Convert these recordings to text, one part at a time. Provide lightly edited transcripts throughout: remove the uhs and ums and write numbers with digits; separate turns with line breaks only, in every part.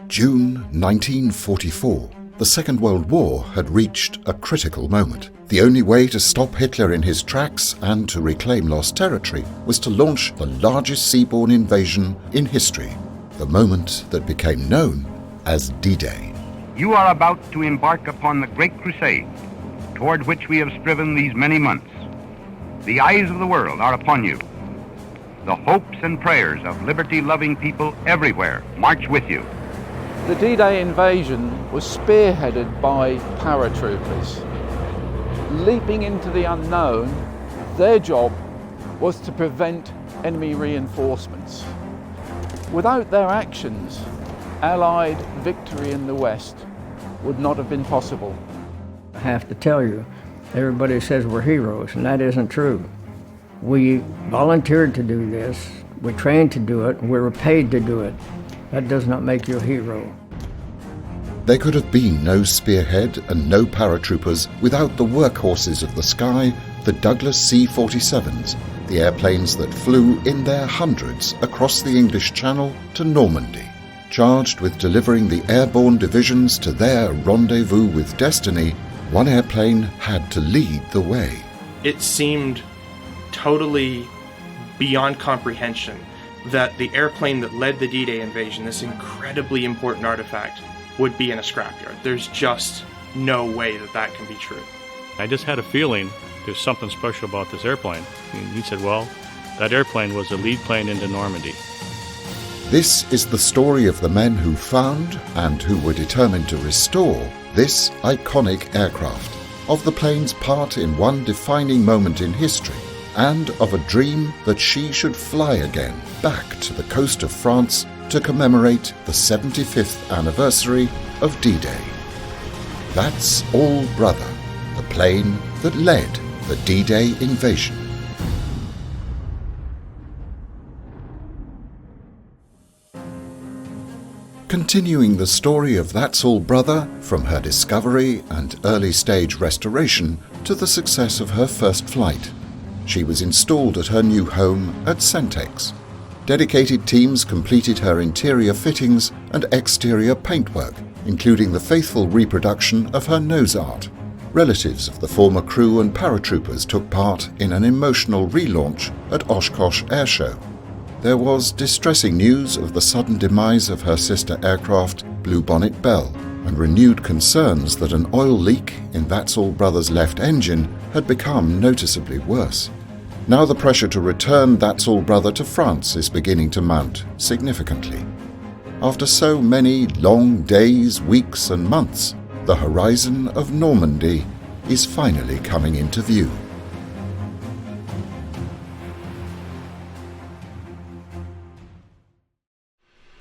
June 1944. The Second World War had reached a critical moment. The only way to stop Hitler in his tracks and to reclaim lost territory was to launch the largest seaborne invasion in history, the moment that became known as D-Day.
You are about to embark upon the great crusade toward which we have striven these many months. The eyes of the world are upon you. The hopes and prayers of liberty-loving people everywhere march with you.
The D-Day invasion was spearheaded by paratroopers. Leaping into the unknown, their job was to prevent enemy reinforcements. Without their actions, Allied victory in the West would not have been possible.
I have to tell you, everybody says we're heroes, and that isn't true. We volunteered to do this, we trained to do it, and we were paid to do it. That does not make you a hero.
There could have been no spearhead and no paratroopers without the workhorses of the sky, the Douglas C-47s, the airplanes that flew in their hundreds across the English Channel to Normandy. Charged with delivering the airborne divisions to their rendezvous with destiny, one airplane had to lead the way.
It seemed totally beyond comprehension that the airplane that led the D-Day invasion, this incredibly important artifact, would be in a scrapyard. There's just no way that that can be true.
I just had a feeling there's something special about this airplane. And he said, well, that airplane was the lead plane into Normandy.
This is the story of the men who found and who were determined to restore this iconic aircraft, of the plane's part in one defining moment in history, and of a dream that she should fly again back to the coast of France to commemorate the 75th anniversary of D-Day. That's All Brother, the plane that led the D-Day invasion. Continuing the story of That's All Brother from her discovery and early stage restoration to the success of her first flight. She was installed at her new home at Centex. Dedicated teams completed her interior fittings and exterior paintwork, including the faithful reproduction of her nose art. Relatives of the former crew and paratroopers took part in an emotional relaunch at Oshkosh Air Show. There was distressing news of the sudden demise of her sister aircraft, Bluebonnet Belle, and renewed concerns that an oil leak in That's All Brother's left engine had become noticeably worse. Now the pressure to return That's All Brother to France is beginning to mount significantly. After so many long days, weeks and months, the horizon of Normandy is finally coming into view.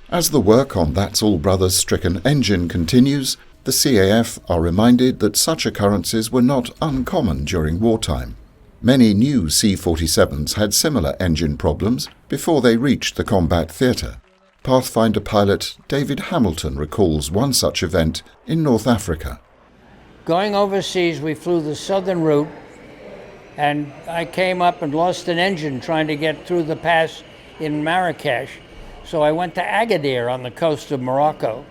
As the work on That's All Brother's stricken engine continues, the CAF are reminded that such occurrences were not uncommon during wartime. Many new C-47s had similar engine problems before they reached the combat theatre. Pathfinder pilot David Hamilton recalls one such event in North Africa.
Going overseas, we flew the southern route, and I came up and lost an engine trying to get through the pass in Marrakesh. So I went to Agadir on the coast of Morocco,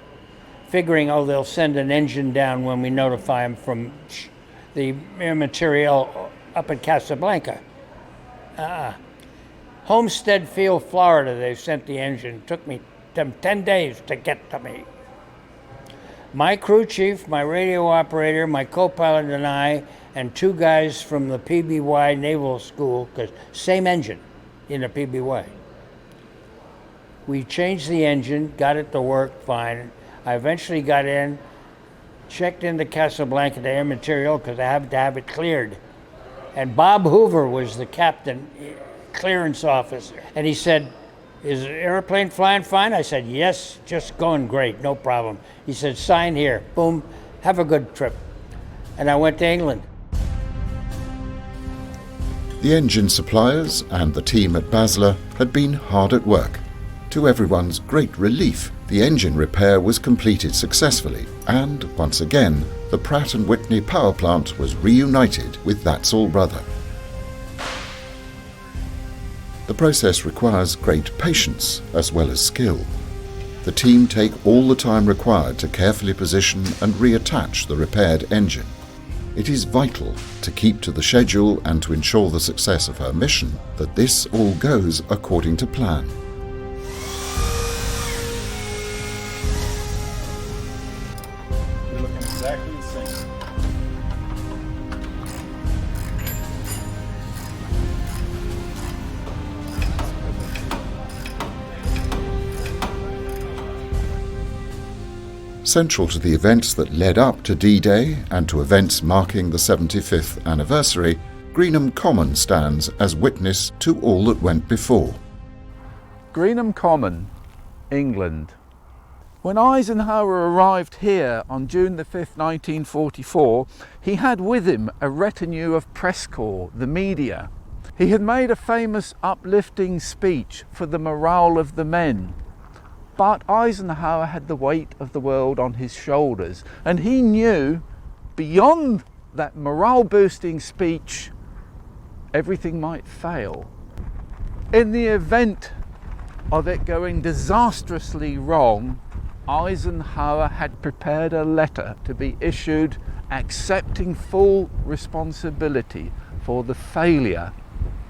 figuring, they'll send an engine down when we notify them from the air material up at Casablanca. Homestead Field, Florida, they sent the engine. It took me 10 days to get to me. My crew chief, my radio operator, my co-pilot and I, and two guys from the PBY Naval School, because same engine in the PBY. We changed the engine, got it to work fine. I eventually got in, checked into Casablanca to air material because I had to have it cleared. And Bob Hoover was the captain, clearance officer. And he said, is the airplane flying fine? I said, yes, just going great, no problem. He said, sign here, boom, have a good trip. And I went to England.
The engine suppliers and the team at Basler had been hard at work. To everyone's great relief, the engine repair was completed successfully, and once again, the Pratt & Whitney power plant was reunited with That's All Brother. The process requires great patience as well as skill. The team take all the time required to carefully position and reattach the repaired engine. It is vital to keep to the schedule and to ensure the success of her mission that this all goes according to plan.
You're looking exactly the same.
Central to the events that led up to D-Day and to events marking the 75th anniversary, Greenham Common stands as witness to all that went before.
Greenham Common, England. When Eisenhower arrived here on June the 5th, 1944, he had with him a retinue of press corps, the media. He had made a famous uplifting speech for the morale of the men. But Eisenhower had the weight of the world on his shoulders, and he knew beyond that morale-boosting speech, everything might fail. In the event of it going disastrously wrong, Eisenhower had prepared a letter to be issued accepting full responsibility for the failure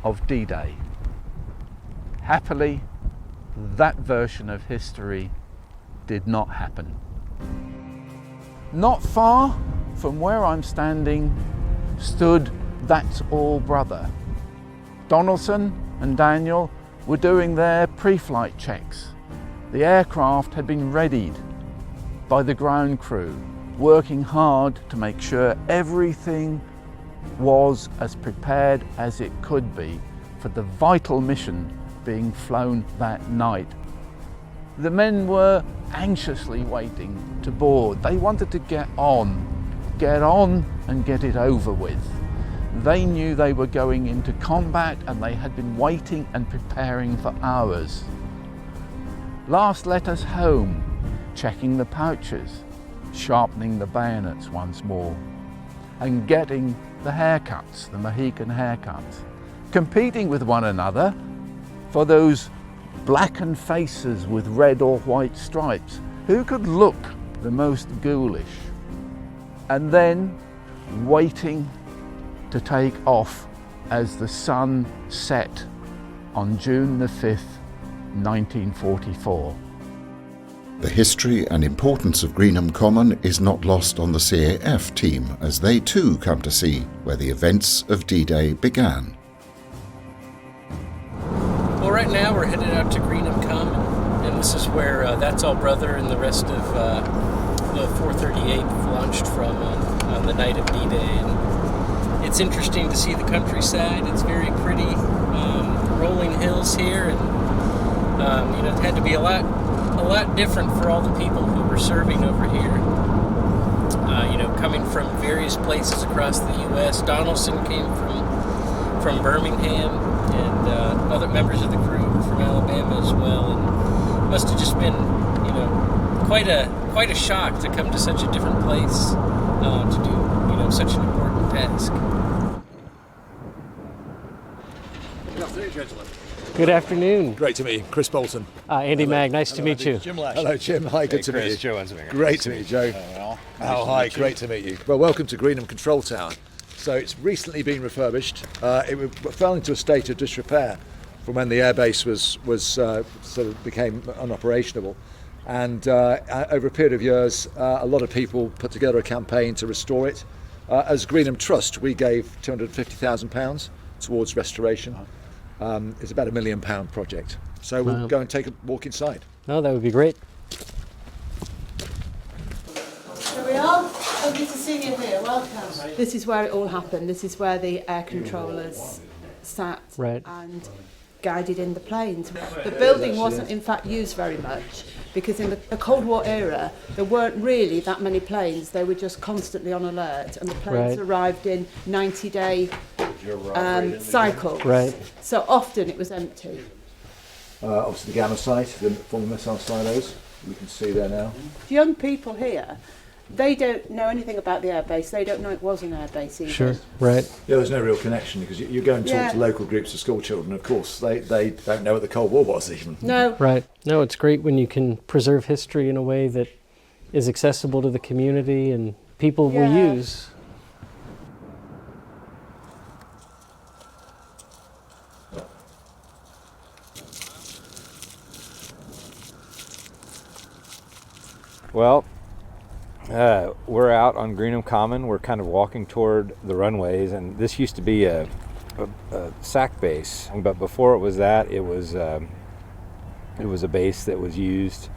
of D-Day. Happily, that version of history did not happen. Not far from where I'm standing stood That's All Brother. Donaldson and Daniel were doing their pre-flight checks. The aircraft had been readied by the ground crew, working hard to make sure everything was as prepared as it could be for the vital mission being flown that night. The men were anxiously waiting to board. They wanted to get on and get it over with. They knew they were going into combat and they had been waiting and preparing for hours. Last letters home, checking the pouches, sharpening the bayonets once more, and getting the haircuts, the Mohican haircuts, competing with one another for those blackened faces with red or white stripes. Who could look the most ghoulish? And then waiting to take off as the sun set on June the 5th, 1944.
The history and importance of Greenham Common is not lost on the CAF team as they too come to see where the events of D-Day began.
Well, right now we're headed out to Greenham Common, and this is where That's All Brother and the rest of the 438 launched from on the night of D-Day. And it's interesting to see the countryside. It's very pretty, rolling hills here, and it had to be a lot different for all the people who were serving over here. Coming from various places across the U.S. Donaldson came from Birmingham, and other members of the crew from Alabama as well. And it must have just been, quite a shock to come to such a different place to do, such an important task.
Good afternoon, gentlemen.
Good afternoon.
Great to meet you. Chris Bolton.
Andy Magg, nice to meet you.
Jim Lash. Hello, Jim. Hi, good to meet you.
Joe
Great to meet you, Joe. Hi, great to meet you. Well, welcome to Greenham Control Tower. So it's recently been refurbished. It fell into a state of disrepair from when the airbase was sort of became unoperationable. And over a period of years, a lot of people put together a campaign to restore it. As Greenham Trust, we gave £250,000 towards restoration. It's about £1 million project. So we'll go and take a walk inside.
No, that would be great.
Here we are. Lovely to see you here. Welcome. This is where it all happened. This is where the air controllers sat and guided in the planes. The building wasn't in fact used very much because in the Cold War era there weren't really that many planes. They were just constantly on alert, and the planes arrived in 90-day cycles. So often it was empty.
Obviously the Gamma site, the former missile silos, we can see there now.
Young people here They don't know anything about the airbase. They don't know it was an airbase either.
Sure, right.
Yeah, there's no real connection because you go and talk to local groups of school children. Of course, they don't know what the Cold War was even.
No.
Right. No, it's great when you can preserve history in a way that is accessible to the community and people will use.
Well, we're out on Greenham Common. We're kind of walking toward the runways, and this used to be a SAC base, but before it was that, it was a base that was used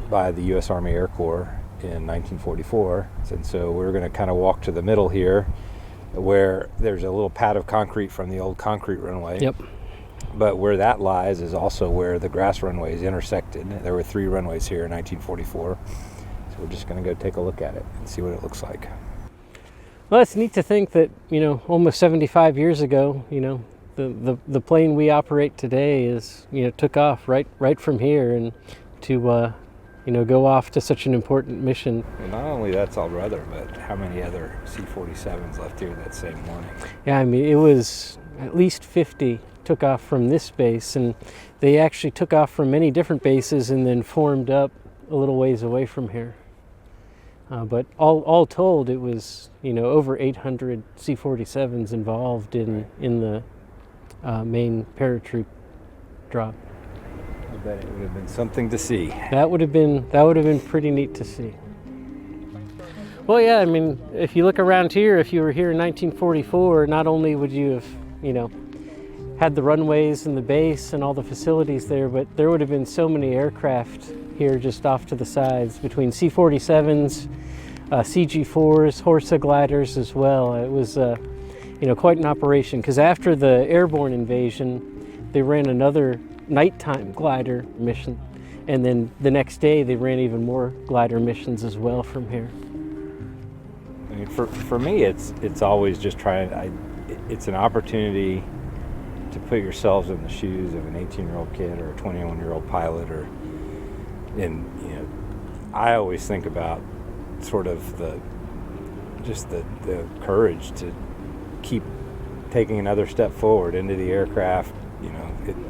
by the U.S. Army Air Corps in 1944. And so we're going to kind of walk to the middle here, where there's a little pad of concrete from the old concrete runway.
Yep.
But where that lies is also where the grass runways intersected. There were 3 runways here in 1944. So we're just going to go take a look at it and see what it looks like.
Well, it's neat to think that, almost 75 years ago, the plane we operate today is, took off right from here and to, go off to such an important mission.
And not only that's all brother, but how many other C-47s left here that same morning?
Yeah, it was at least 50 took off from this base, and they actually took off from many different bases and then formed up a little ways away from here. But all told, it was over 800 C-47s involved in the main paratroop drop.
I bet it would have been something to see.
That would have been pretty neat to see. Well, yeah, if you look around here, if you were here in 1944, not only would you have had the runways and the base and all the facilities there, but there would have been so many aircraft here just off to the sides, between C-47s, CG-4s, Horsa gliders as well. It was quite an operation, because after the airborne invasion, they ran another nighttime glider mission, and then the next day they ran even more glider missions as well from here.
For me, it's always just it's an opportunity to put yourselves in the shoes of an 18-year-old kid or a 21-year-old pilot, I always think about sort of the courage to keep taking another step forward into the aircraft.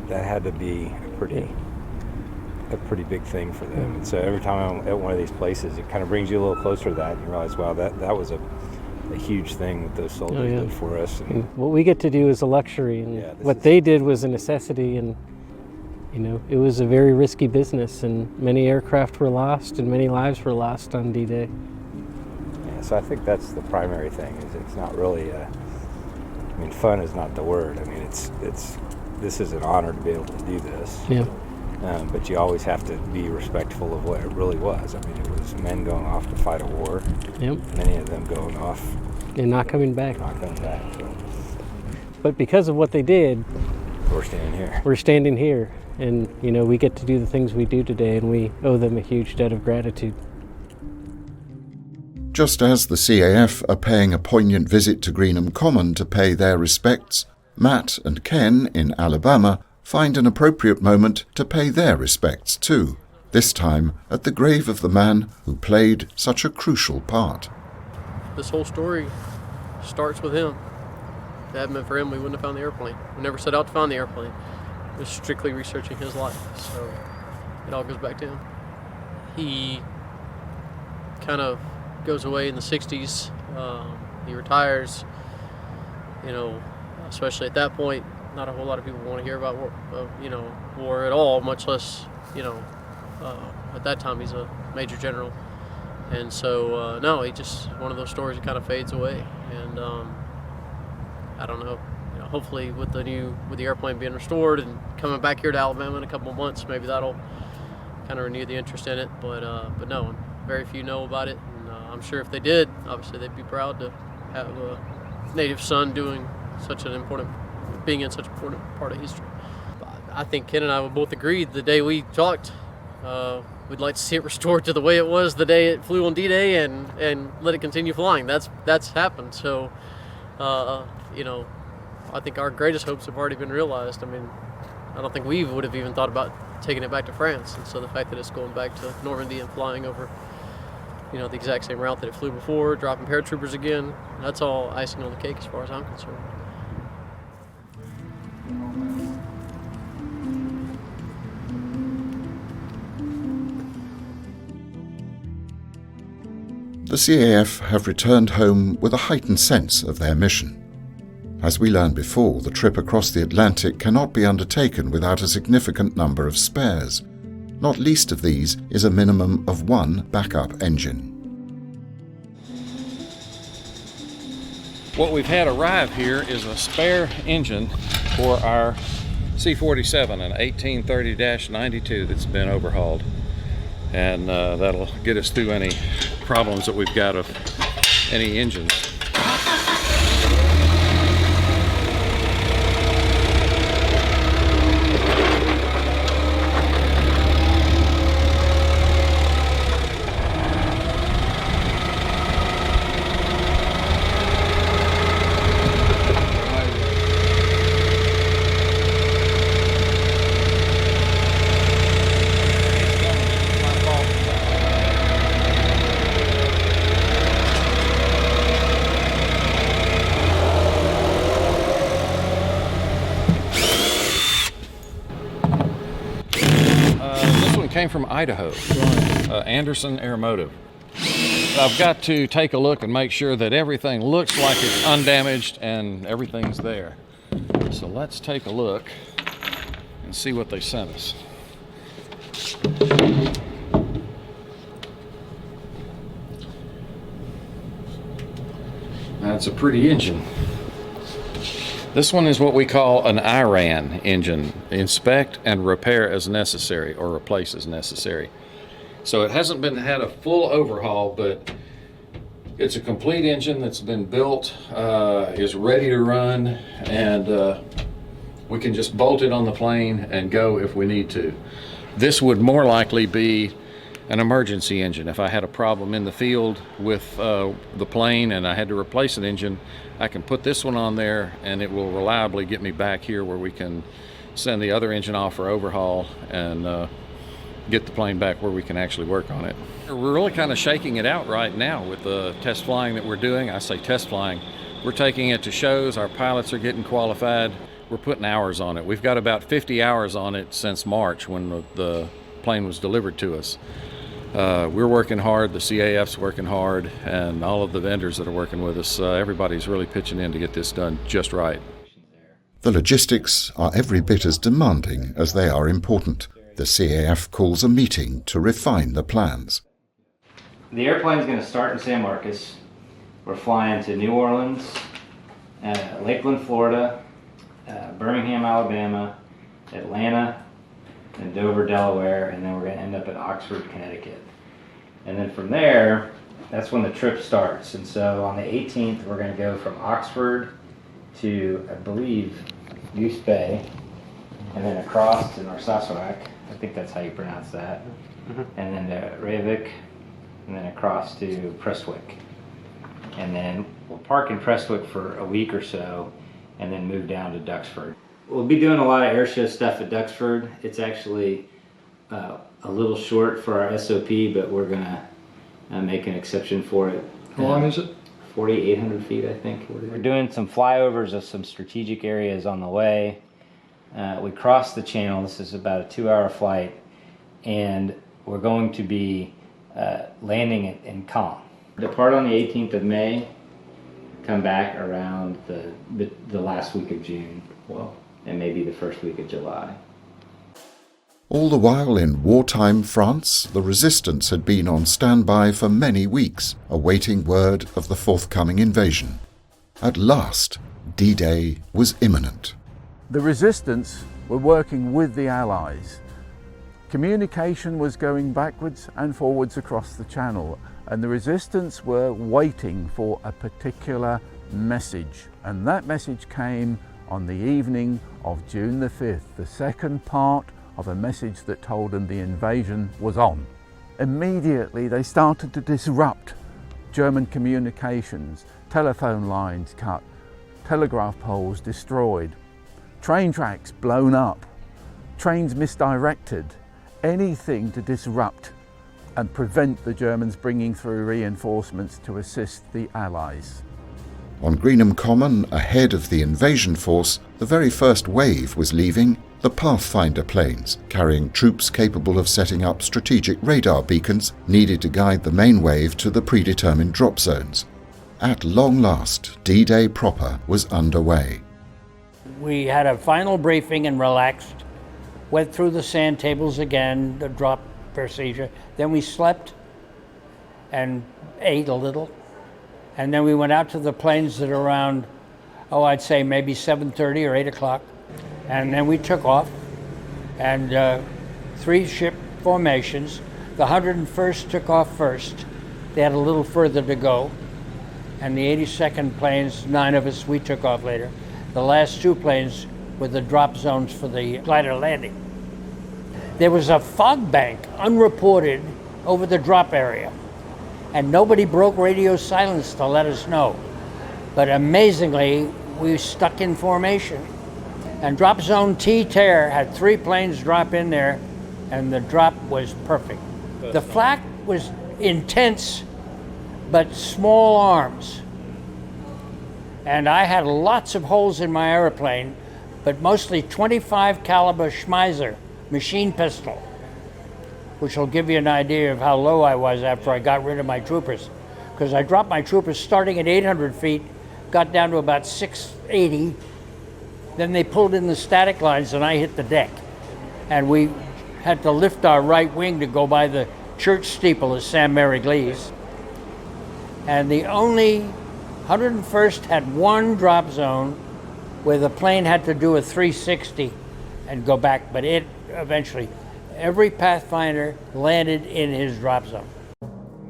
That had to be a pretty big thing for them. And so every time I'm at one of these places, it kind of brings you a little closer to that, and you realize, wow, that was a huge thing that those soldiers did for us. And
what we get to do is a luxury, and what they did was a necessity, and it was a very risky business, and many aircraft were lost and many lives were lost on D-Day.
Yeah, so I think that's the primary thing. Is it's not really fun is not the word. This is an honor to be able to do this.
Yeah.
But you always have to be respectful of what it really was. It was men going off to fight a war.
Yep.
Many of them going off
and not coming back.
So.
But because of what they did,
we're standing here.
We're standing here, and we get to do the things we do today, and we owe them a huge debt of gratitude.
Just as the CAF are paying a poignant visit to Greenham Common to pay their respects, Matt and Ken in Alabama find an appropriate moment to pay their respects too, this time at the grave of the man who played such a crucial part.
This whole story starts with him. If it hadn't been for him, we wouldn't have found the airplane. We never set out to find the airplane. It was strictly researching his life, so it all goes back to him. He kind of goes away in the 60s. He retires, especially at that point. Not a whole lot of people want to hear about war at all, much less, at that time he's a major general. And so, no, he just, one of those stories that kind of fades away. And I don't know, hopefully with the airplane being restored and coming back here to Alabama in a couple of months, maybe that'll kind of renew the interest in it. But no, very few know about it. And I'm sure if they did, obviously they'd be proud to have a native son being in such an important part of history. I think Ken and I would both agree the day we talked, we'd like to see it restored to the way it was the day it flew on D-Day and let it continue flying. That's happened. So, I think our greatest hopes have already been realized. I don't think we would have even thought about taking it back to France. And so the fact that it's going back to Normandy and flying over, the exact same route that it flew before, dropping paratroopers again. That's all icing on the cake as far as I'm concerned.
The CAF have returned home with a heightened sense of their mission. As we learned before, the trip across the Atlantic cannot be undertaken without a significant number of spares. Not least of these is a minimum of one backup engine.
What we've had arrive here is a spare engine for our C-47, an 1830-92 that's been overhauled. And that'll get us through any problems that we've got of any engines. Came from Idaho, Anderson Aeromotive. I've got to take a look and make sure that everything looks like it's undamaged and everything's there. So let's take a look and see what they sent us. That's a pretty engine. This one is what we call an IRAN engine, inspect and repair as necessary, or replace as necessary. So it hasn't had a full overhaul, but it's a complete engine that's been built, is ready to run, and we can just bolt it on the plane and go if we need to. This would more likely be an emergency engine. If I had a problem in the field with the plane and I had to replace an engine, I can put this one on there and it will reliably get me back here where we can send the other engine off for overhaul and get the plane back where we can actually work on it. We're really kind of shaking it out right now with the test flying that we're doing. I say test flying. We're taking it to shows. Our pilots are getting qualified. We're putting hours on it. We've got about 50 hours on it since March when the plane was delivered to us. We're working hard, the CAF's working hard, and all of the vendors that are working with us, everybody's really pitching in to get this done just right.
The logistics are every bit as demanding as they are important. The CAF calls a meeting to refine the plans.
The airplane's going to start in San Marcos. We're flying to New Orleans, Lakeland, Florida, Birmingham, Alabama, Atlanta, and Dover, Delaware, and then we're going to end up at Oxford, Connecticut. And then from there, that's when the trip starts. And so on the 18th, we're going to go from Oxford to, I believe, Goose Bay, and then across to Narsarsuaq. I think that's how you pronounce that. And then to Reykjavik, and then across to Prestwick. And then we'll park in Prestwick for a week or so, and then move down to Duxford. We'll be doing a lot of airshow stuff at Duxford. It's actually a little short for our SOP, but we're gonna make an exception for it.
How long is it?
4,800 feet, I think. We're doing some flyovers of some strategic areas on the way. We crossed the channel. This is about a 2-hour flight, and we're going to be landing in Caen. Depart on the 18th of May, come back around the last week of June. Wow. And maybe the first week of July.
All the while in wartime France, the resistance had been on standby for many weeks, awaiting word of the forthcoming invasion. At last, D-Day was imminent.
The resistance were working with the Allies. Communication was going backwards and forwards across the channel, and the resistance were waiting for a particular message. And that message came on the evening of June the 5th, the second part of a message that told them the invasion was on. Immediately they started to disrupt German communications, telephone lines cut, telegraph poles destroyed, train tracks blown up, trains misdirected, anything to disrupt and prevent the Germans bringing through reinforcements to assist the Allies.
On Greenham Common, ahead of the invasion force, the very first wave was leaving, the Pathfinder planes, carrying troops capable of setting up strategic radar beacons needed to guide the main wave to the predetermined drop zones. At long last, D-Day proper was underway.
We had a final briefing and relaxed, went through the sand tables again, the drop procedure. Then we slept and ate a little. And then we went out to the plains at around, I'd say maybe 7:30 or 8 o'clock. And then we took off, and 3 ship formations. The 101st took off first. They had a little further to go. And the 82nd planes, 9 of us, we took off later. The last 2 planes were the drop zones for the glider landing. There was a fog bank, unreported, over the drop area. And nobody broke radio silence to let us know. But amazingly, we stuck in formation. And drop zone T-Tear had 3 planes drop in there, and the drop was perfect. The flak was intense, but small arms. And I had lots of holes in my airplane, but mostly 25 caliber Schmeiser machine pistol, which will give you an idea of how low I was after I got rid of my troopers. Because I dropped my troopers starting at 800 feet, got down to about 680, then they pulled in the static lines and I hit the deck. And we had to lift our right wing to go by the church steeple of St. Mary Glees. And the only 101st had 1 drop zone where the plane had to do a 360 and go back, but it eventually, every Pathfinder landed in his drop zone.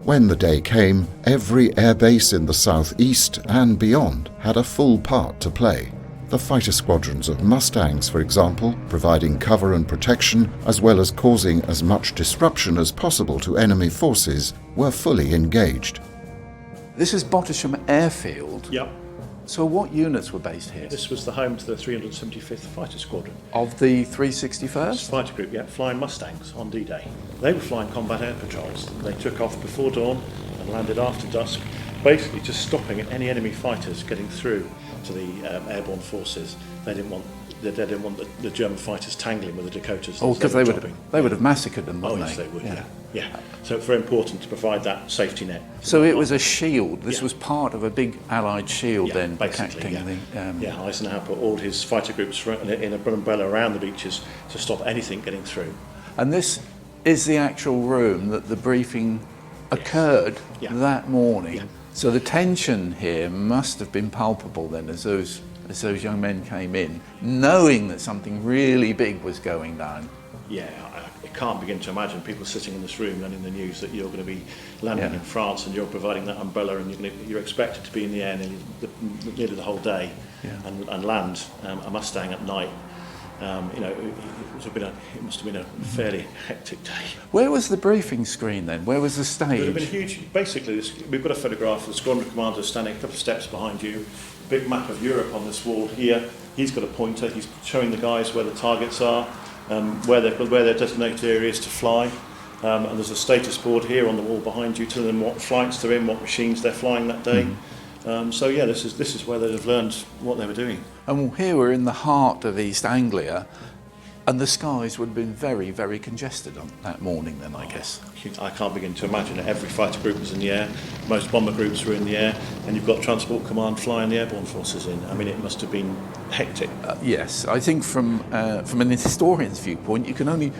When the day came, every airbase in the southeast and beyond had a full part to play. The fighter squadrons of Mustangs, for example, providing cover and protection, as well as causing as much disruption as possible to enemy forces, were fully engaged.
This is Bottisham Airfield.
Yep.
So what units were based here?
This was the home to the 375th Fighter Squadron.
Of the 361st?
Fighter Group, yeah, flying Mustangs on D-Day. They were flying combat air patrols. They took off before dawn and landed after dusk, basically just stopping any enemy fighters getting through to the airborne forces. They didn't want the German fighters tangling with the Dakotas.
Oh, because they would have massacred them, wouldn't
they? Oh, yes, they would,
yeah.
Yeah. So it's very important to provide that safety net.
So it was a shield. This was part of a big Allied shield then,
basically,
protecting the...
Eisenhower put all his fighter groups in an umbrella around the beaches to stop anything getting through.
And this is the actual room that the briefing occurred that morning. Yeah. So the tension here must have been palpable then as those young men came in, knowing that something really big was going down.
Yeah, I can't begin to imagine people sitting in this room and in the news that you're going to be landing in France and you're providing that umbrella and you're expected to be in the air nearly the whole day and land a Mustang at night. It must have been a fairly hectic day.
Where was the briefing screen then? Where was the stage?
It would have been huge. Basically, we've got a photograph of the squadron commander standing a couple of steps behind you. Big map of Europe on this wall here. He's got a pointer. He's showing the guys where the targets are, where their designated areas to fly. And there's a status board here on the wall behind you, telling them what flights they're in, what machines they're flying that day. This is where they'd have learned what they were doing.
And here we're in the heart of East Anglia, and the skies would have been very, very congested on that morning then, I guess.
I can't begin to imagine it. Every fighter group was in the air, most bomber groups were in the air, and you've got Transport Command flying the airborne forces in. I mean, it must have been hectic.
Yes, I think from an historian's viewpoint, you can only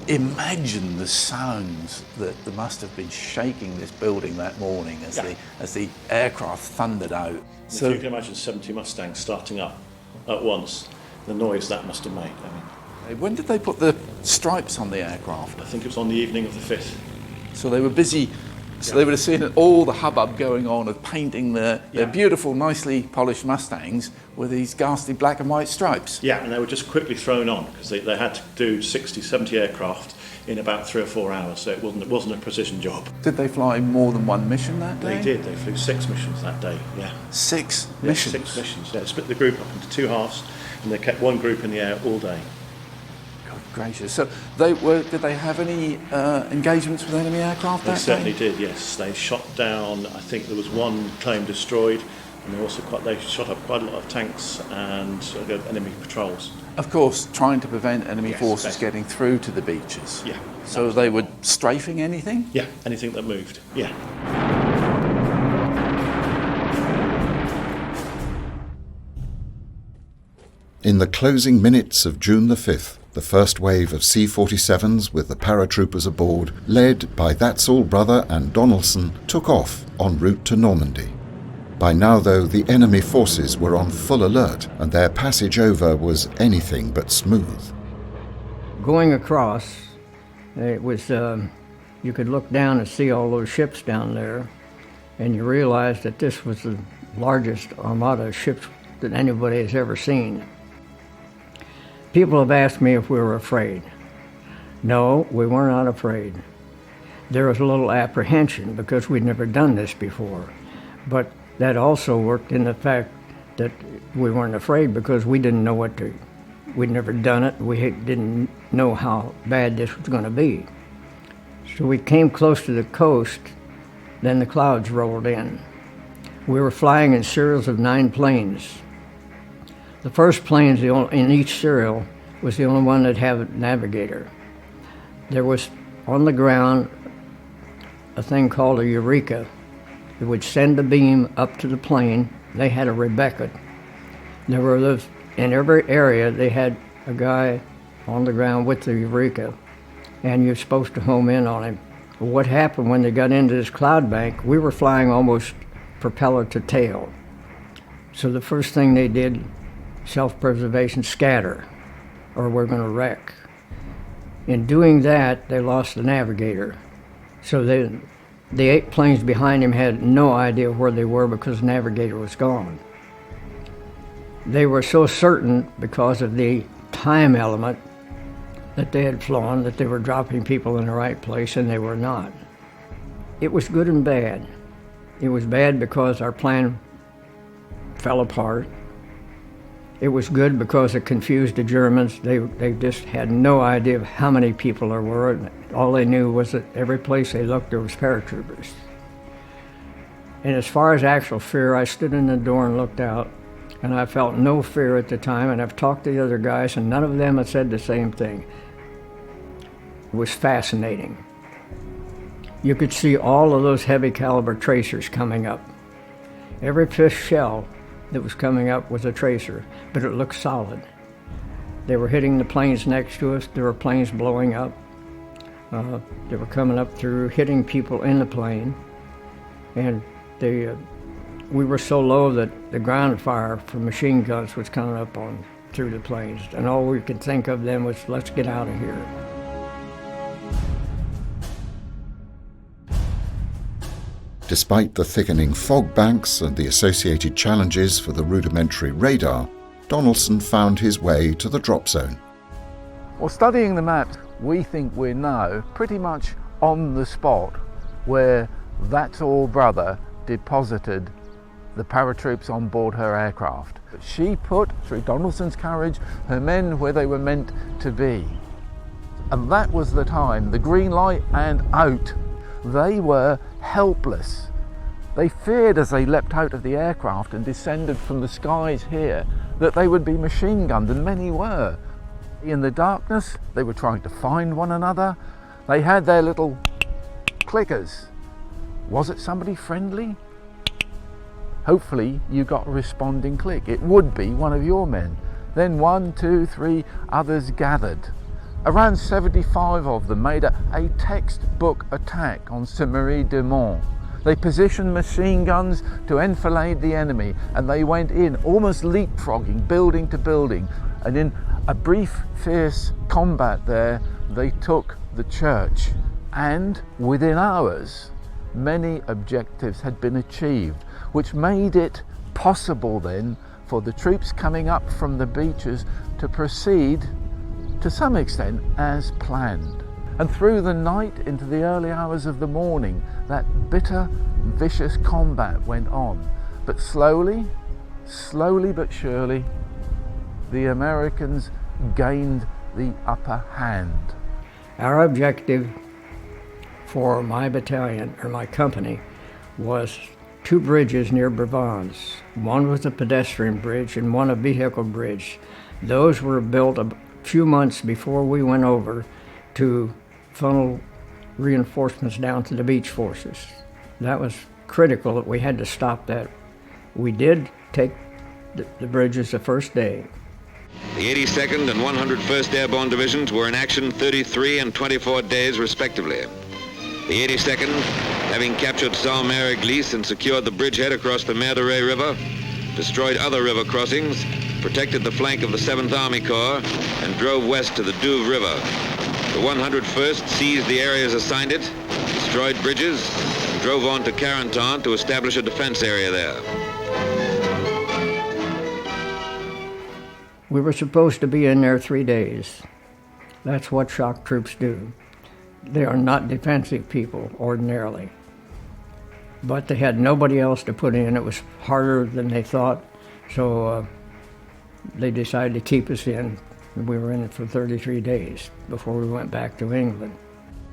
imagine the sounds that must have been shaking this building that morning as the aircraft thundered out.
So you can imagine 70 Mustangs starting up at once, the noise that must have made.
When did they put the stripes on the aircraft?
I think it was on the evening of the 5th.
So they were busy. So they would have seen all the hubbub going on of painting their beautiful, nicely polished Mustangs with these ghastly black and white stripes.
Yeah, and they were just quickly thrown on because they had to do 60, 70 aircraft in about 3 or 4 hours, so it wasn't a precision job.
Did they fly more than one mission that day?
They did. They flew 6 missions that day, yeah.
6 missions?
6 missions, yeah. They split the group up into 2 halves, and they kept one group in the air all day.
Gracious. So did they have any engagements with enemy aircraft?
They certainly did, yes. They shot down, I think there was one plane destroyed, and they shot up quite a lot of tanks and enemy patrols.
Of course, trying to prevent enemy forces getting through to the beaches.
Yeah.
So they were strafing anything?
Yeah, anything that moved, yeah.
In the closing minutes of June the 5th, the first wave of C-47s with the paratroopers aboard, led by That's All Brother and Donaldson, took off en route to Normandy. By now, though, the enemy forces were on full alert, and their passage over was anything but smooth.
Going across, it was, you could look down and see all those ships down there, and you realized that this was the largest armada of ships that anybody has ever seen. People have asked me if we were afraid. No, we were not afraid. There was a little apprehension because we'd never done this before. But that also worked in the fact that we weren't afraid because we didn't know we'd never done it. We didn't know how bad this was going to be. So we came close to the coast, then the clouds rolled in. We were flying in serials of 9 planes. The first plane in each serial was the only one that had a navigator. There was on the ground a thing called a Eureka. It would send the beam up to the plane. They had a Rebecca. There were those, in every area they had a guy on the ground with the Eureka, and you're supposed to home in on him. What happened when they got into this cloud bank, we were flying almost propeller to tail. So the first thing they did, self-preservation, scatter, or we're going to wreck. In doing that, they lost the navigator. So the 8 planes behind him had no idea where they were because the navigator was gone. They were so certain because of the time element that they had flown that they were dropping people in the right place, and they were not. It was good and bad. It was bad because our plan fell apart. It was good because it confused the Germans. They just had no idea of how many people there were. All they knew was that every place they looked, there was paratroopers. And as far as actual fear, I stood in the door and looked out, and I felt no fear at the time, and I've talked to the other guys, and none of them have said the same thing. It was fascinating. You could see all of those heavy caliber tracers coming up. Every fifth shell that was coming up was a tracer, but it looked solid. They were hitting the planes next to us. There were planes blowing up. They were coming up through, hitting people in the plane. And we were so low that the ground fire from machine guns was coming up through the planes. And all we could think of then was, let's get out of here.
Despite the thickening fog banks and the associated challenges for the rudimentary radar, Donaldson found his way to the drop zone.
Well, studying the maps, we think we know pretty much on the spot where That's All Brother deposited the paratroops on board her aircraft. She put, through Donaldson's courage, her men where they were meant to be. And that was the time, the green light and out. They were helpless. They feared as they leapt out of the aircraft and descended from the skies here that they would be machine gunned, and many were. In the darkness, they were trying to find one another. They had their little clickers. Was it somebody friendly? Hopefully you got a responding click. It would be one of your men. Then 1, 2, 3 others gathered. Around 75 of them made a textbook attack on Saint-Marie-de-Mont. They positioned machine guns to enfilade the enemy, and they went in, almost leapfrogging, building to building. And in a brief, fierce combat there, they took the church. And within hours, many objectives had been achieved, which made it possible then for the troops coming up from the beaches to proceed to some extent as planned. And through the night into the early hours of the morning, that bitter, vicious combat went on. But slowly but surely, the Americans gained the upper hand?
Our objective for my battalion, or my company, was 2 bridges near Brevans. One was a pedestrian bridge and one a vehicle bridge. Those were built a few months before we went over to funnel reinforcements down to the beach forces. That was critical that we had to stop that. We did take the bridges the first day.
The 82nd and 101st Airborne Divisions were in action 33 and 24 days respectively. The 82nd, having captured Saint-Mère-Église and secured the bridgehead across the Mer de Ré River, destroyed other river crossings, protected the flank of the 7th Army Corps, and drove west to the Douve River. The 101st seized the areas assigned it, destroyed bridges, and drove on to Carentan to establish a defense area there.
We were supposed to be in there 3 days. That's what shock troops do. They are not defensive people ordinarily. But they had nobody else to put in. It was harder than they thought, so they decided to keep us in. We were in it for 33 days before we went back to England.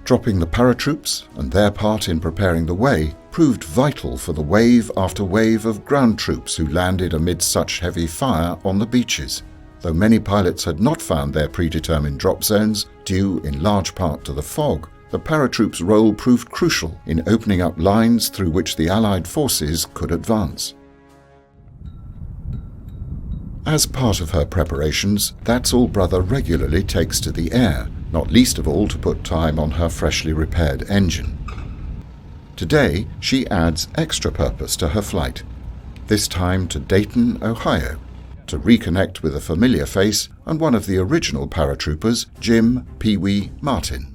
Dropping the paratroops and their part in preparing the way proved vital for the wave after wave of ground troops who landed amid such heavy fire on the beaches. Though many pilots had not found their predetermined drop zones, due in large part to the fog, the paratroops' role proved crucial in opening up lines through which the Allied forces could advance. As part of her preparations, That's All Brother regularly takes to the air, not least of all to put time on her freshly repaired engine. Today, she adds extra purpose to her flight, this time to Dayton, Ohio, to reconnect with a familiar face and one of the original paratroopers, Jim Pee Wee Martin.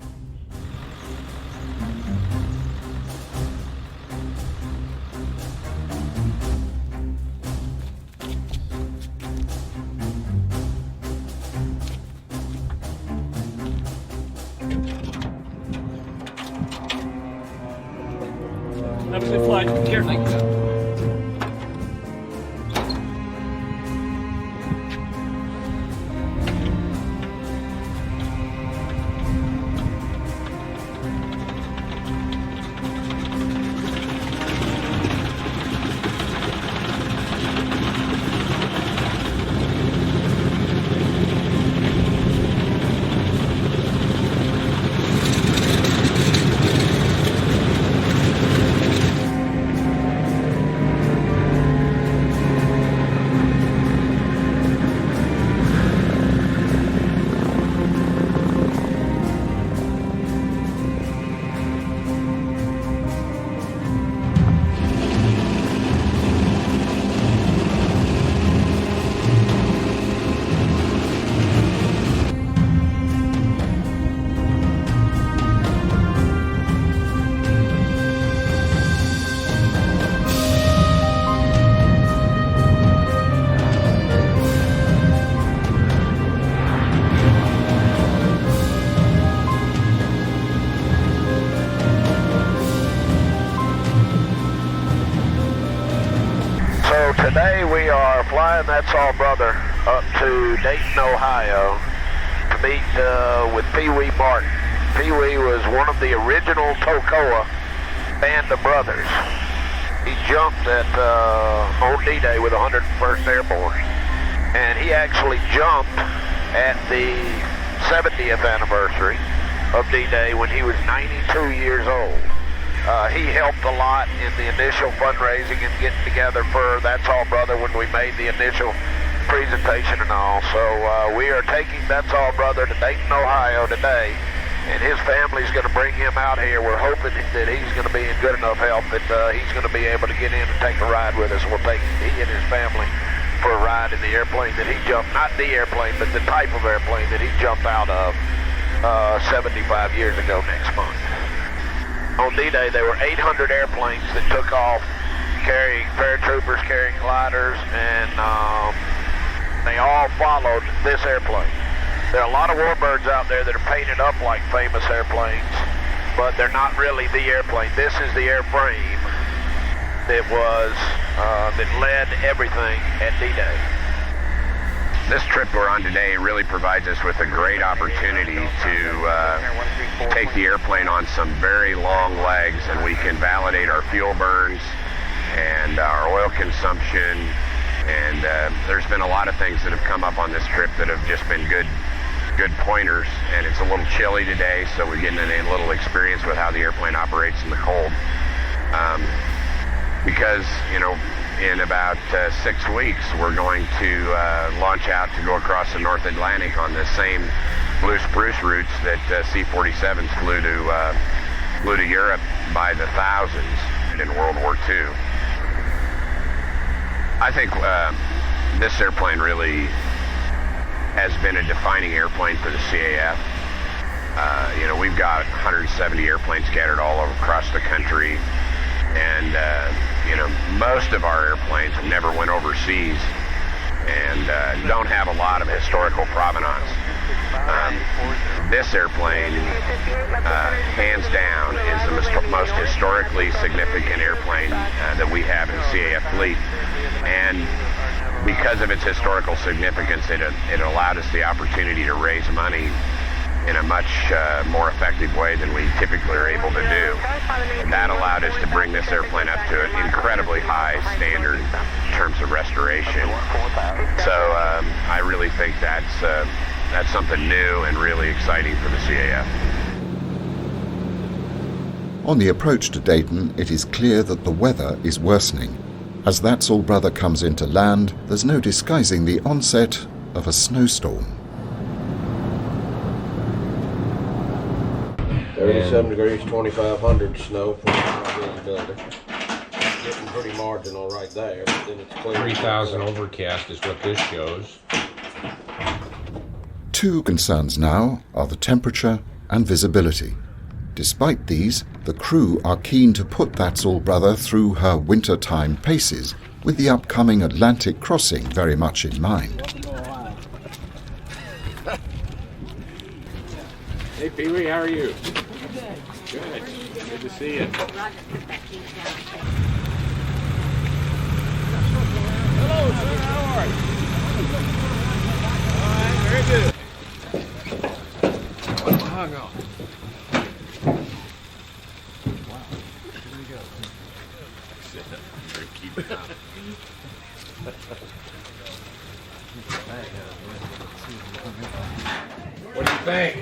Have a good flight. Careful.
Today we are flying That's All Brother up to Dayton, Ohio to meet with Pee Wee Martin. Pee Wee was one of the original Toccoa band of brothers. He jumped on D-Day with 101st Airborne, and he actually jumped at the 70th anniversary of D-Day when he was 92 years old. He helped a lot in the initial fundraising and getting together for That's All Brother when we made the initial presentation and all. So we are taking That's All Brother to Dayton, Ohio today, and his family's going to bring him out here. We're hoping that he's going to be in good enough health that he's going to be able to get in and take a ride with us. We'll take he and his family for a ride in the airplane that he jumped, not the airplane, but the type of airplane that he jumped out of 75 years ago next month. On D-Day, there were 800 airplanes that took off, carrying paratroopers, carrying gliders, and they all followed this airplane. There are a lot of warbirds out there that are painted up like famous airplanes, but they're not really the airplane. This is the airframe that was that led everything at D-Day.
This trip we're on today really provides us with a great opportunity to take the airplane on some very long legs, and we can validate our fuel burns and our oil consumption. And there's been a lot of things that have come up on this trip that have just been good pointers. And it's a little chilly today, so we're getting a little experience with how the airplane operates in the cold. Because, you know, in about 6 weeks, we're going to launch out to go across the North Atlantic on the same blue spruce routes that C-47s flew to Europe by the thousands in World War II. I think this airplane really has been a defining airplane for the CAF. You know, we've got 170 airplanes scattered all across the country, and you know, most of our airplanes never went overseas and don't have a lot of historical provenance. This airplane, hands down, is the most historically significant airplane that we have in the CAF fleet. And because of its historical significance, it allowed us the opportunity to raise money in a much more effective way than we typically are able to do. And that allowed us to bring this airplane up to an incredibly high standard in terms of restoration. So I really think that's something new and really exciting for the CAF.
On the approach to Dayton, it is clear that the weather is worsening. As That's All Brother comes into land, there's no disguising the onset of a snowstorm.
37 degrees, 2,500 snow, 4 visibility. Getting pretty marginal right there, but then it's clear.
3,000 overcast is what this shows.
Two concerns now are the temperature and visibility. Despite these, the crew are keen to put That's All Brother through her wintertime paces, with the upcoming Atlantic crossing very much in mind.
Hey Pee Wee, how are you? Good. Good to see you.
Hello, sir. How are you? All right, very good. Hung on. Wow. Here we go. Keep it up. What do you think?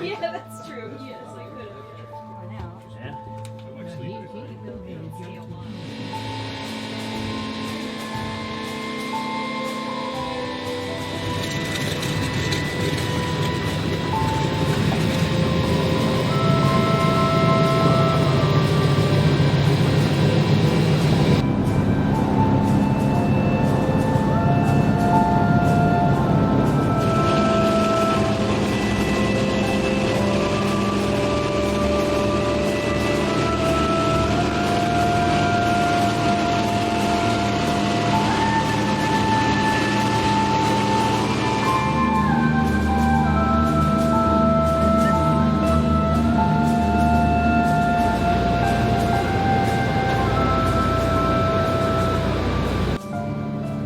Yeah, that's true. Yes, I could have.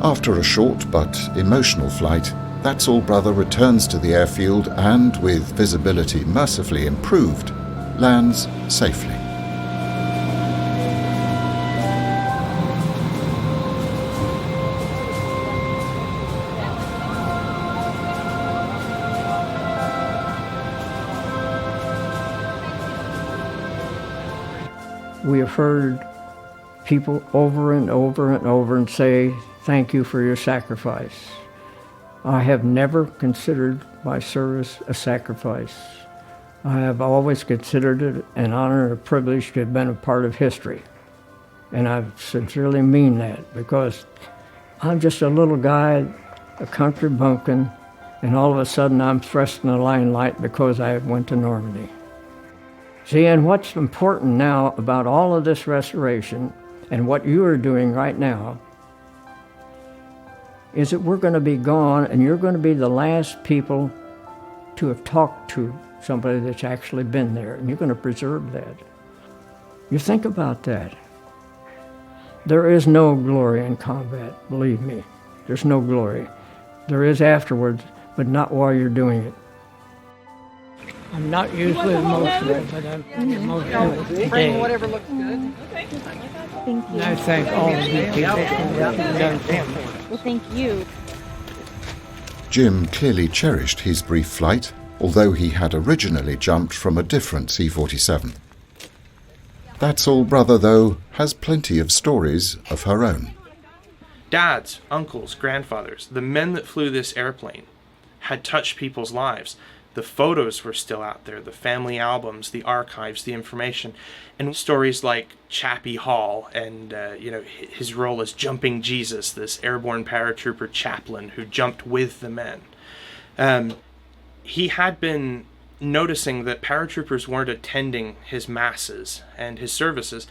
After a short but emotional flight, That's All Brother returns to the airfield and, with visibility mercifully improved, lands safely.
We have heard people over and over and over and say, "Thank you for your sacrifice." I have never considered my service a sacrifice. I have always considered it an honor and a privilege to have been a part of history. And I sincerely mean that, because I'm just a little guy, a country bumpkin, and all of a sudden I'm thrust in the limelight because I went to Normandy. See, and what's important now about all of this restoration and what you are doing right now is that we're going to be gone, and you're going to be the last people to have talked to somebody that's actually been there, and you're going to preserve that. You think about that. There is no glory in combat, believe me. There's no glory. There is afterwards, but not while you're doing it. I'm not usually emotional, but I'm emotional today.
Bring whatever looks good. Okay.
Thank you.
And I thank all of you people for what you've done for me.
Well, thank you.
Jim clearly cherished his brief flight, although he had originally jumped from a different C-47. That's All Brother, though, has plenty of stories of her own.
Dads, uncles, grandfathers, the men that flew this airplane had touched people's lives. The photos were still out there, the family albums, the archives, the information, and stories like Chappie Hall and his role as Jumping Jesus, this airborne paratrooper chaplain who jumped with the men. He had been noticing that paratroopers weren't attending his masses and his services,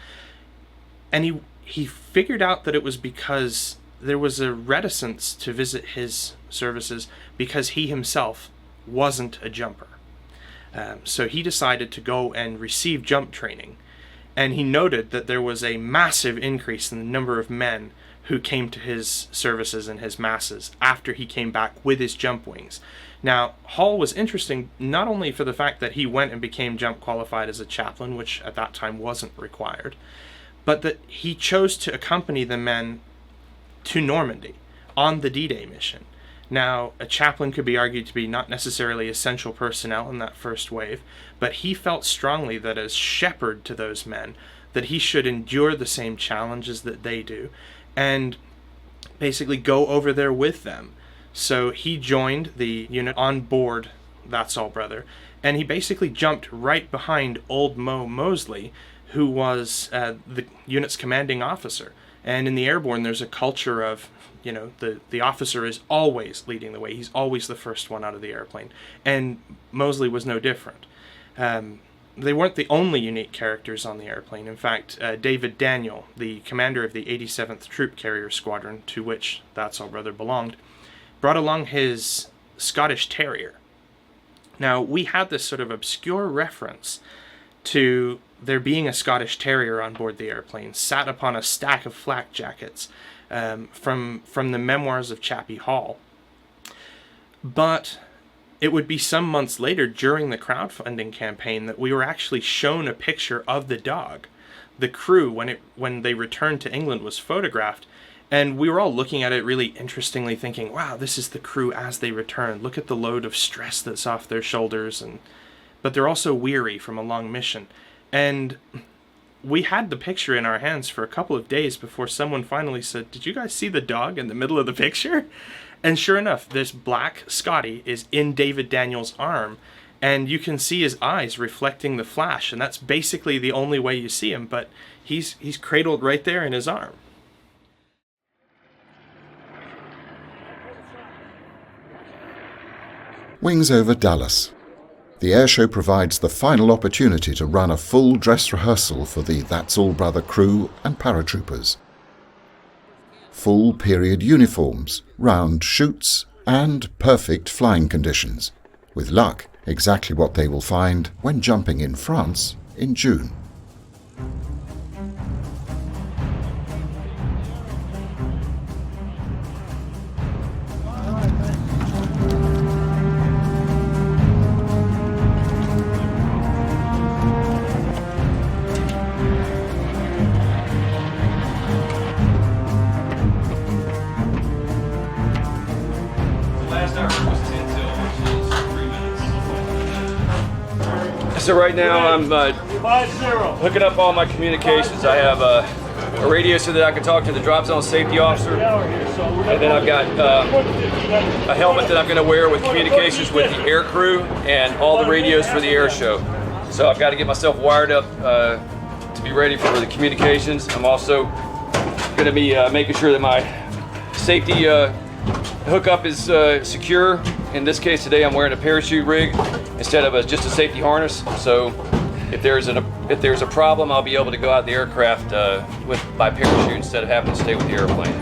and he figured out that it was because there was a reticence to visit his services because he himself wasn't a jumper. So he decided to go and receive jump training, and he noted that there was a massive increase in the number of men who came to his services and his masses after he came back with his jump wings. Now, Hall was interesting not only for the fact that he went and became jump qualified as a chaplain, which at that time wasn't required, but that he chose to accompany the men to Normandy on the D-Day mission. Now, a chaplain could be argued to be not necessarily essential personnel in that first wave, but he felt strongly that as shepherd to those men, that he should endure the same challenges that they do, and basically go over there with them. So he joined the unit on board That's All Brother, and he basically jumped right behind Old Mo Mosley, who was the unit's commanding officer. And in the airborne, there's a culture of, the officer is always leading the way. He's always the first one out of the airplane. And Mosley was no different. They weren't the only unique characters on the airplane. In fact, David Daniel, the commander of the 87th Troop Carrier Squadron, to which That's All Brother belonged, brought along his Scottish Terrier. Now, we had this sort of obscure reference to there being a Scottish Terrier on board the airplane, sat upon a stack of flak jackets from the memoirs of Chappie Hall. But it would be some months later during the crowdfunding campaign that we were actually shown a picture of the dog. The crew, when they returned to England, was photographed, and we were all looking at it really interestingly, thinking, wow, this is the crew as they return. Look at the load of stress that's off their shoulders, but they're also weary from a long mission. And we had the picture in our hands for a couple of days before someone finally said, did you guys see the dog in the middle of the picture? And sure enough, this black Scotty is in David Daniel's arm, and you can see his eyes reflecting the flash, and that's basically the only way you see him, but he's cradled right there in his arm.
Wings over Dallas. The airshow provides the final opportunity to run a full dress rehearsal for the That's All Brother crew and paratroopers. Full period uniforms, round chutes, and perfect flying conditions. With luck, exactly what they will find when jumping in France in June.
So right now I'm hooking up all my communications. I have a radio so that I can talk to the drop zone safety officer, and then I've got a helmet that I'm going to wear with communications with the air crew and all the radios for the air show. So I've got to get myself wired up to be ready for the communications. I'm also going to be making sure that my safety hookup is secure. In this case today, I'm wearing a parachute rig instead of just a safety harness. So if there's a problem, I'll be able to go out the aircraft by parachute instead of having to stay with the airplane.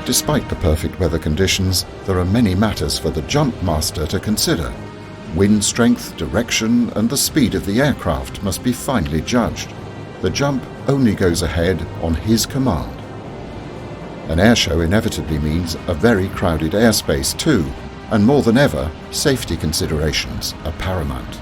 Despite the perfect weather conditions, there are many matters for the jump master to consider. Wind strength, direction, and the speed of the aircraft must be finely judged. The jump only goes ahead on his command. An airshow inevitably means a very crowded airspace too, and more than ever, safety considerations are paramount.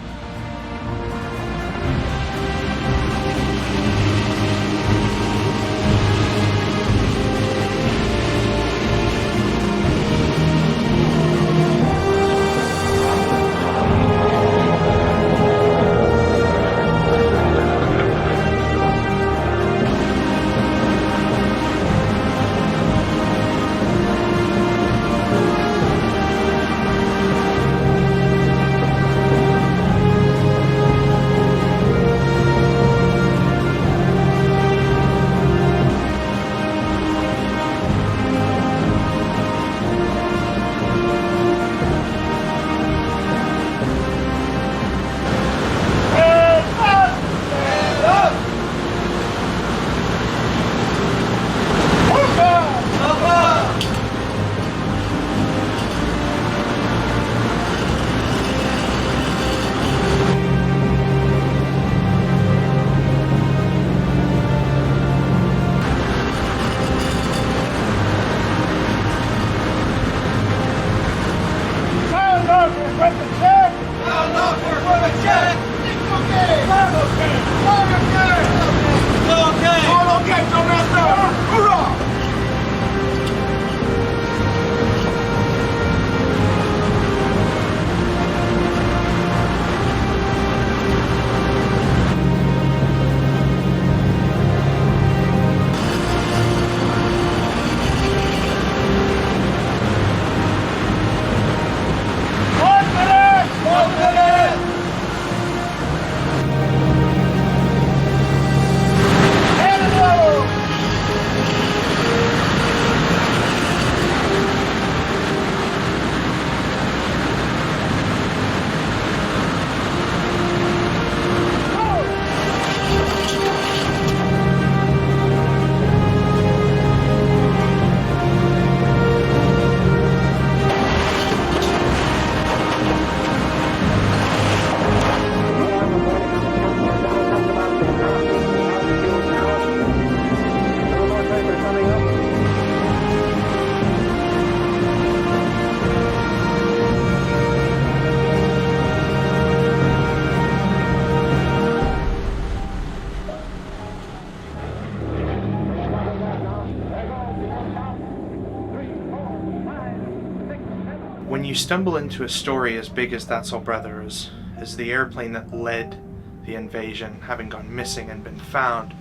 When you stumble into a story as big as That's All Brother, as the airplane that led the invasion having gone missing and been found,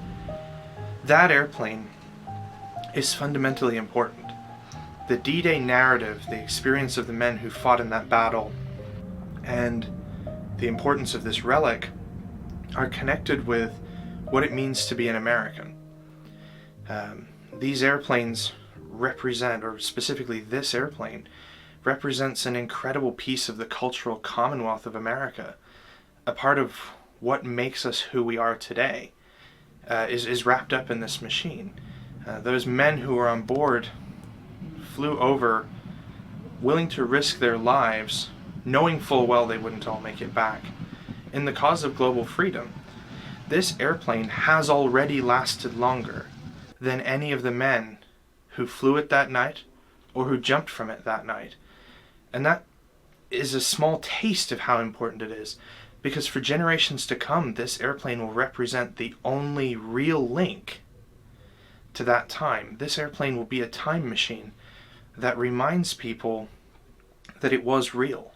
that airplane is fundamentally important. The D-Day narrative, the experience of the men who fought in that battle, and the importance of this relic are connected with what it means to be an American. These airplanes represent, or specifically this airplane, represents an incredible piece of the cultural commonwealth of America. A part of what makes us who we are today is wrapped up in this machine. Those men who were on board flew over willing to risk their lives, knowing full well they wouldn't all make it back, in the cause of global freedom. This airplane has already lasted longer than any of the men who flew it that night or who jumped from it that night. And that is a small taste of how important it is, because for generations to come, this airplane will represent the only real link to that time. This airplane will be a time machine that reminds people that it was real,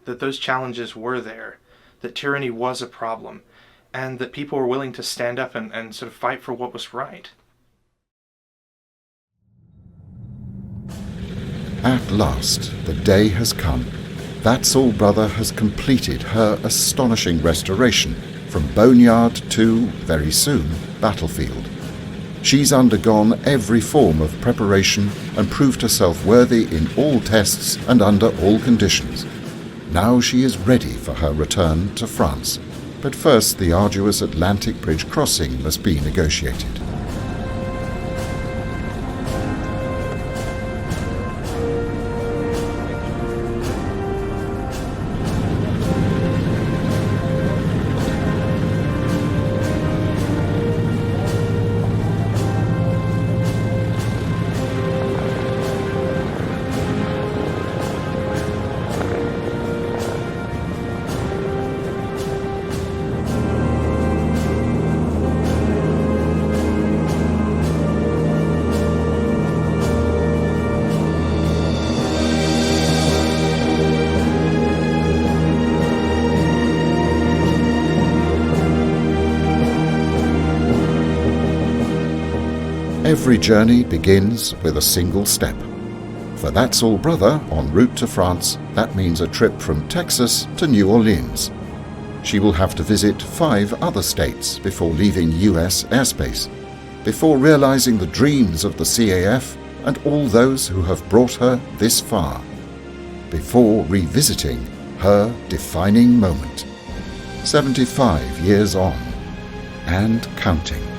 that those challenges were there, that tyranny was a problem, and that people were willing to stand up and sort of fight for what was right.
At last, the day has come. That's All Brother has completed her astonishing restoration from boneyard to, very soon, battlefield. She's undergone every form of preparation and proved herself worthy in all tests and under all conditions. Now she is ready for her return to France. But first, the arduous Atlantic Bridge crossing must be negotiated. Every journey begins with a single step. For That's All Brother, en route to France, that means a trip from Texas to New Orleans. She will have to visit 5 other states before leaving US airspace, before realizing the dreams of the CAF and all those who have brought her this far, before revisiting her defining moment. 75 years on, and counting.